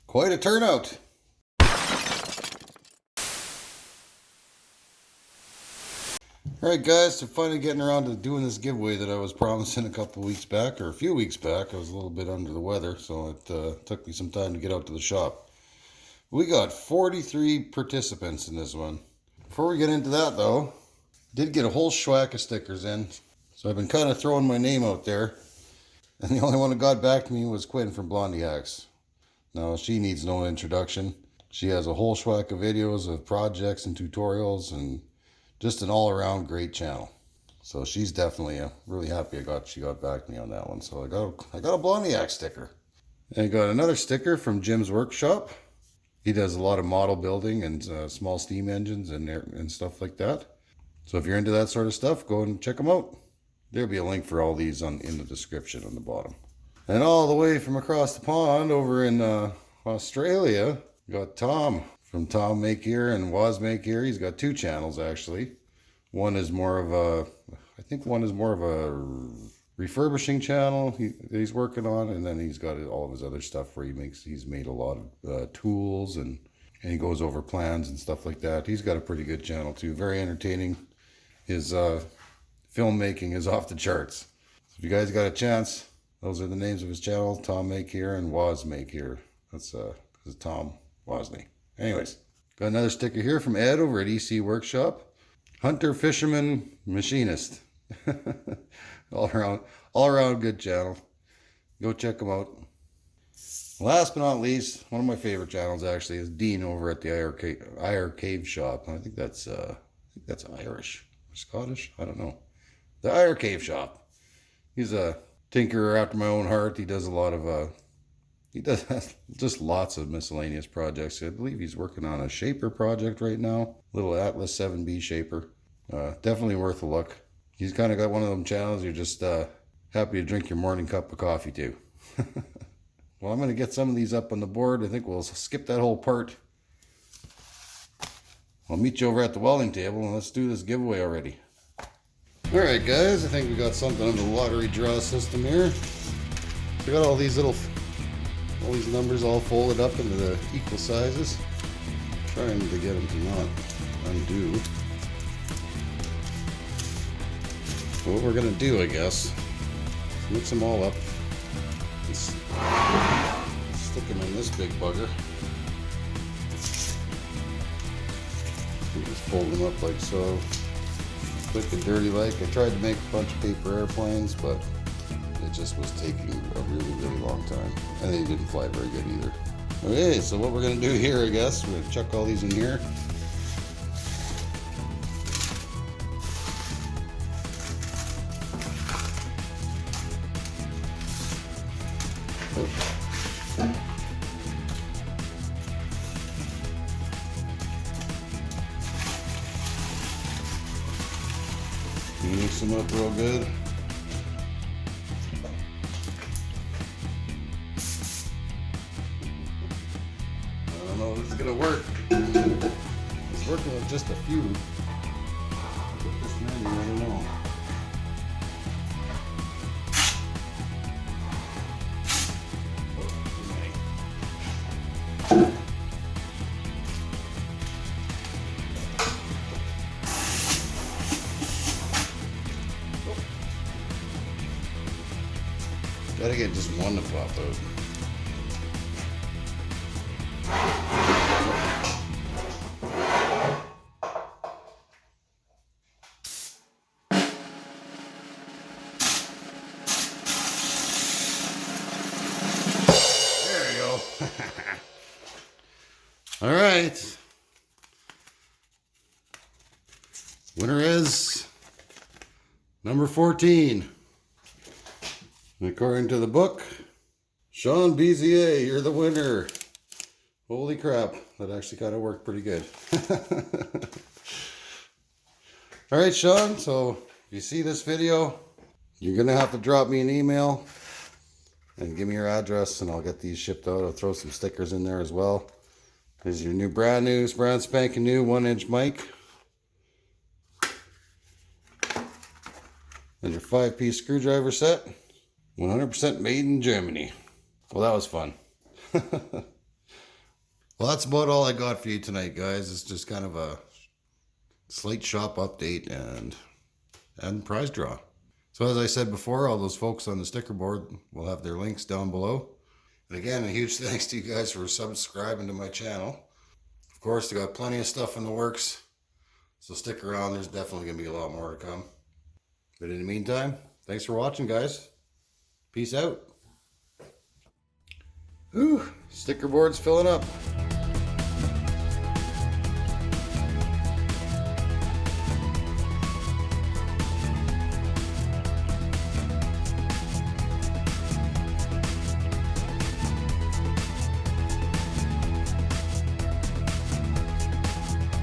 Quite a turnout. Alright guys, so finally getting around to doing this giveaway that I was promising a couple weeks back, or a few weeks back. I was a little bit under the weather, so it took me some time to get out to the shop. We got 43 participants in this one. Before we get into that though, did get a whole schwack of stickers in, so I've been kind of throwing my name out there, and the only one that got back to me was Quinn from Blondie Hacks. Now she needs no introduction. She has a whole schwack of videos of projects and tutorials and just an all-around great channel. So she's definitely really happy she got back to me on that one. So I got a Blondie Hacks sticker. And I got another sticker from Jim's workshop. He does a lot of model building and small steam engines and stuff like that. So if you're into that sort of stuff, go and check them out. There'll be a link for all these in the description on the bottom. And all the way from across the pond over in Australia, we got Tom from Tom Make Here and Was Make Here. He's got two channels actually. One is more of a refurbishing channel he's working on, and then he's got all of his other stuff where he's made a lot of tools and he goes over plans and stuff like that. He's got a pretty good channel too, very entertaining. His filmmaking is off the charts. So if you guys got a chance, those are the names of his channel: Tom Make Here and Was Make Here. That's Tom Wozni. Anyways, got another sticker here from Ed over at EC Workshop. Hunter, fisherman, machinist. all around good channel. Go check them out. Last but not least, one of my favorite channels actually is Dean over at the IR Cave Shop. I think that's Irish or Scottish. I don't know. The IR Cave Shop. He's a tinkerer after my own heart. He does a lot of he does just lots of miscellaneous projects. I believe he's working on a shaper project right now. Little Atlas 7B shaper. Definitely worth a look. He's kind of got one of them channels you're just happy to drink your morning cup of coffee to. Well, I'm going to get some of these up on the board. I think we'll skip that whole part. I'll meet you over at the welding table and let's do this giveaway already. Alright guys, I think we got something on the lottery draw system here. We got all these numbers all folded up into the equal sizes. Trying to get them to not undo. So what we're going to do, I guess, mix them all up. Stick them in this big bugger. And just fold them up like so. Quick and dirty like. I tried to make a bunch of paper airplanes, but it just was taking a really, really long time. And they didn't fly very good either. Okay, so what we're going to do here, I guess, we're going to chuck all these in here. Mix them up real good. I don't know if this is gonna work. It's working with just a few. With this many, I don't know. Gotta get just one to pop out. There you go. All right. Winner is number 14. According to the book, Sean Bezier, you're the winner. Holy crap, that actually kind of worked pretty good. All right, Sean, so if you see this video, you're going to have to drop me an email and give me your address, and I'll get these shipped out. I'll throw some stickers in there as well. Here's your brand spanking new 1-inch mic. And your 5-piece screwdriver set. 100% made in Germany. Well, that was fun. Well, that's about all I got for you tonight, guys. It's just kind of a slate shop update and prize draw. So as I said before, all those folks on the sticker board will have their links down below. And again, a huge thanks to you guys for subscribing to my channel. Of course, I got plenty of stuff in the works, so stick around. There's definitely going to be a lot more to come. But in the meantime, thanks for watching, guys. Peace out. Whew, sticker board's filling up.